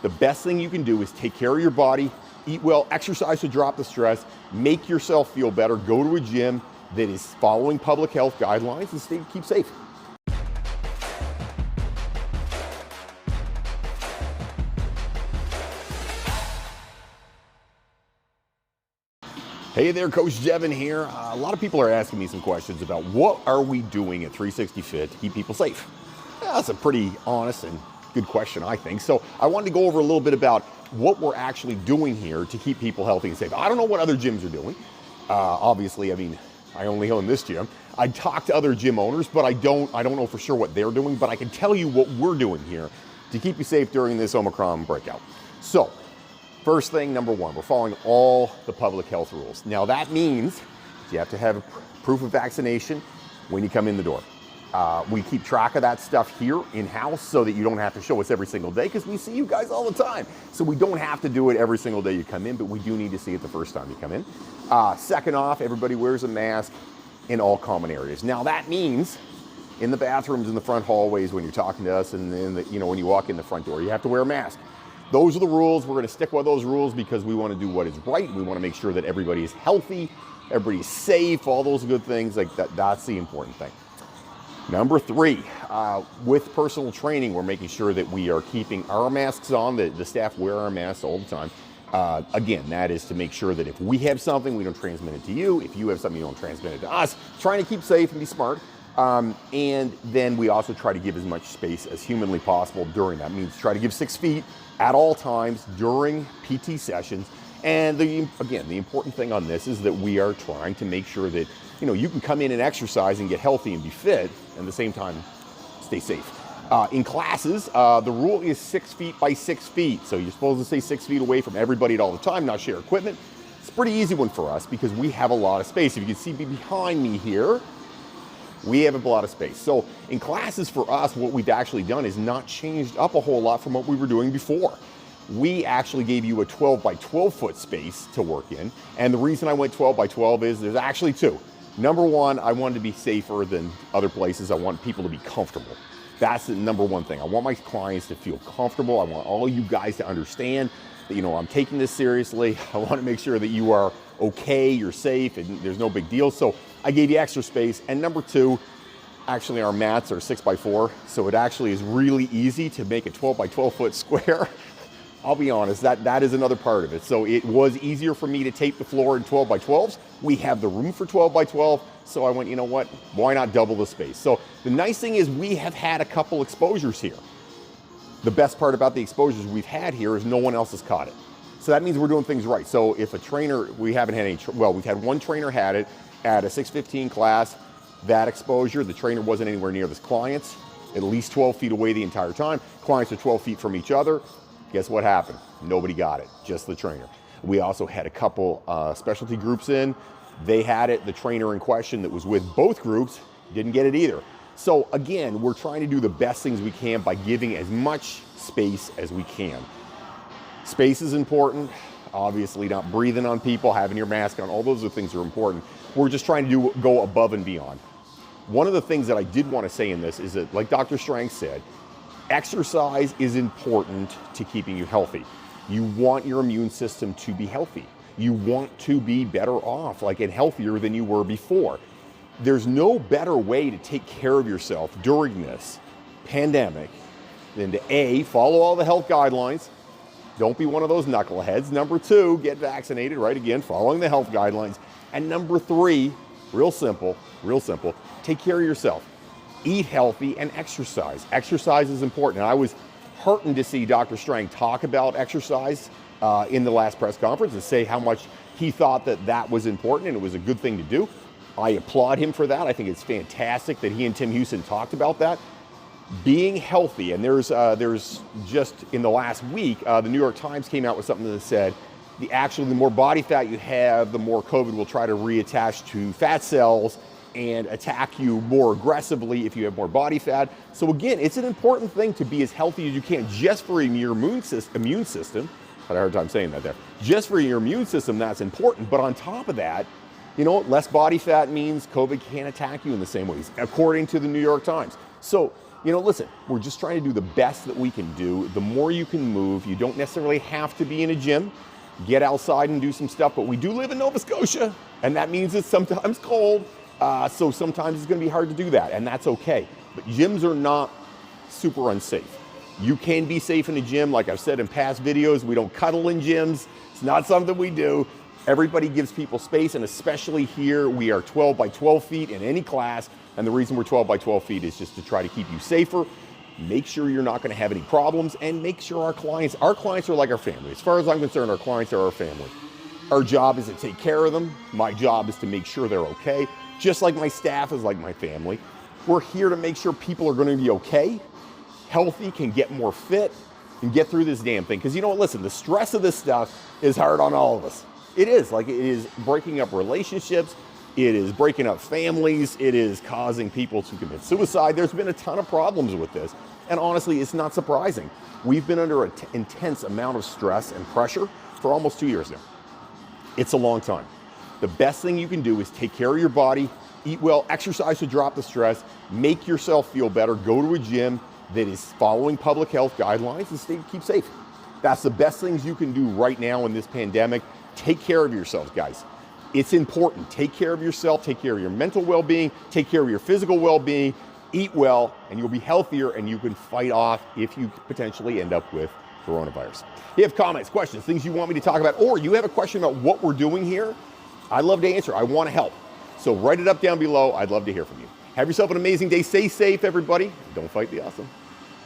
The best thing you can do is take care of your body, eat well, exercise to drop the stress, make yourself feel better, go to a gym that is following public health guidelines and keep safe. Hey there, Coach Devin here. A lot of people are asking me some questions about what are we doing at 360 Fit to keep people safe? That's a pretty honest and good question, I think. So I wanted to go over a little bit about what we're actually doing here to keep people healthy and safe. I don't know what other gyms are doing. Obviously, I mean, I only own this gym. I talk to other gym owners, but I don't know for sure what they're doing, but I can tell you what we're doing here to keep you safe during this Omicron breakout. So, first thing, number one, we're following all the public health rules. Now that means you have to have proof of vaccination when you come in the door. We keep track of that stuff here in-house so that you don't have to show us every single day because we see you guys all the time. So we don't have to do it every single day you come in, but we do need to see it the first time you come in. Second off, everybody wears a mask in all common areas. Now that means in the bathrooms, in the front hallways, when you're talking to us, and when you walk in the front door, you have to wear a mask. Those are the rules. We're going to stick with those rules because we want to do what is right. We want to make sure that everybody is healthy, everybody's safe, all those good things. Like that's the important thing. Number three, with personal training, we're making sure that we are keeping our masks on, the staff wear our masks all the time. Again, that is to make sure that if we have something, we don't transmit it to you. If you have something, you don't transmit it to us. Trying to keep safe and be smart. And then we also try to give as much space as humanly possible during that. Means try to give 6 feet at all times during PT sessions. And again, the important thing on this is that we are trying to make sure that you can come in and exercise and get healthy and be fit, and at the same time stay safe. In classes, the rule is 6 feet by 6 feet. So you're supposed to stay 6 feet away from everybody at all the time, not share equipment. It's a pretty easy one for us because we have a lot of space. If you can see behind me here, we have a lot of space. So in classes for us, what we've actually done is not changed up a whole lot from what we were doing before. We actually gave you a 12 by 12 foot space to work in. And the reason I went 12 by 12 is there's actually two. Number one, I wanted to be safer than other places. I want people to be comfortable. That's the number one thing. I want my clients to feel comfortable. I want all you guys to understand that, I'm taking this seriously. I want to make sure that you are okay, you're safe, and there's no big deal. So I gave you extra space. And number two, actually our mats are 6 by 4. So it actually is really easy to make a 12 by 12 foot square. I'll be honest, that is another part of it. So it was easier for me to tape the floor in 12 by 12s. We have the room for 12 by 12. So I went, you know what, why not double the space? So the nice thing is we have had a couple exposures here. The best part about the exposures we've had here is no one else has caught it. So that means we're doing things right. So if a trainer, we've had one trainer had it at a 615 class, that exposure, the trainer wasn't anywhere near the clients, at least 12 feet away the entire time. Clients are 12 feet from each other. Guess what happened? Nobody got it, just the trainer. We also had a couple specialty groups in. They had it. The trainer in question that was with both groups didn't get it either. So again, we're trying to do the best things we can by giving as much space as we can. Space is important. Obviously not breathing on people, having your mask on, all those are things that are important. We're just trying to go above and beyond. One of the things that I did want to say in this is that, like Dr. Strang said, exercise is important to keeping you healthy. You want your immune system to be healthy. You want to be better off, and healthier than you were before. There's no better way to take care of yourself during this pandemic than to follow all the health guidelines. Don't be one of those knuckleheads. Number two, get vaccinated, right? Again, following the health guidelines. And number three, real simple, take care of yourself. Eat healthy and exercise. Exercise is important. And I was heartened to see Dr. Strang talk about exercise in the last press conference and say how much he thought that was important and it was a good thing to do. I applaud him for that. I think it's fantastic that he and Tim Houston talked about that. Being healthy, and there's just in the last week, the New York Times came out with something that said, the more body fat you have, the more COVID will try to reattach to fat cells and attack you more aggressively if you have more body fat. So again, it's an important thing to be as healthy as you can just for your immune system. I had a hard time saying that there. Just for your immune system, that's important. But on top of that, less body fat means COVID can't attack you in the same ways, according to the New York Times. So You know, listen, we're just trying to do the best that we can do. The more you can move, you don't necessarily have to be in a gym. Get outside and do some stuff, but we do live in Nova Scotia, and that means it's sometimes cold, so sometimes it's gonna be hard to do that, and that's okay. But gyms are not super unsafe. You can be safe in a gym. Like I've said in past videos, we don't cuddle in gyms. It's not something we do. Everybody gives people space, and especially here, we are 12 by 12 feet in any class, and the reason we're 12 by 12 feet is just to try to keep you safer, make sure you're not gonna have any problems, and make sure our clients are like our family. As far as I'm concerned, our clients are our family. Our job is to take care of them. My job is to make sure they're okay, just like my staff is like my family. We're here to make sure people are gonna be okay, healthy, can get more fit, and get through this damn thing. Because you know what, listen, the stress of this stuff is hard on all of us. It is, like it is breaking up relationships, it is breaking up families, it is causing people to commit suicide. There's been a ton of problems with this. And honestly, it's not surprising. We've been under an intense amount of stress and pressure for almost 2 years now. It's a long time. The best thing you can do is take care of your body, eat well, exercise to drop the stress, make yourself feel better, go to a gym that is following public health guidelines and keep safe. That's the best things you can do right now in this pandemic. Take care of yourselves, guys. It's important. Take care of yourself, take care of your mental well-being, take care of your physical well-being, eat well, and you'll be healthier, and you can fight off if you potentially end up with coronavirus. If you have comments, questions, things you want me to talk about, or you have a question about what we're doing here, I'd love to answer. I want to help. So write it up down below. I'd love to hear from you. Have yourself an amazing day. Stay safe, everybody. Don't fight the awesome.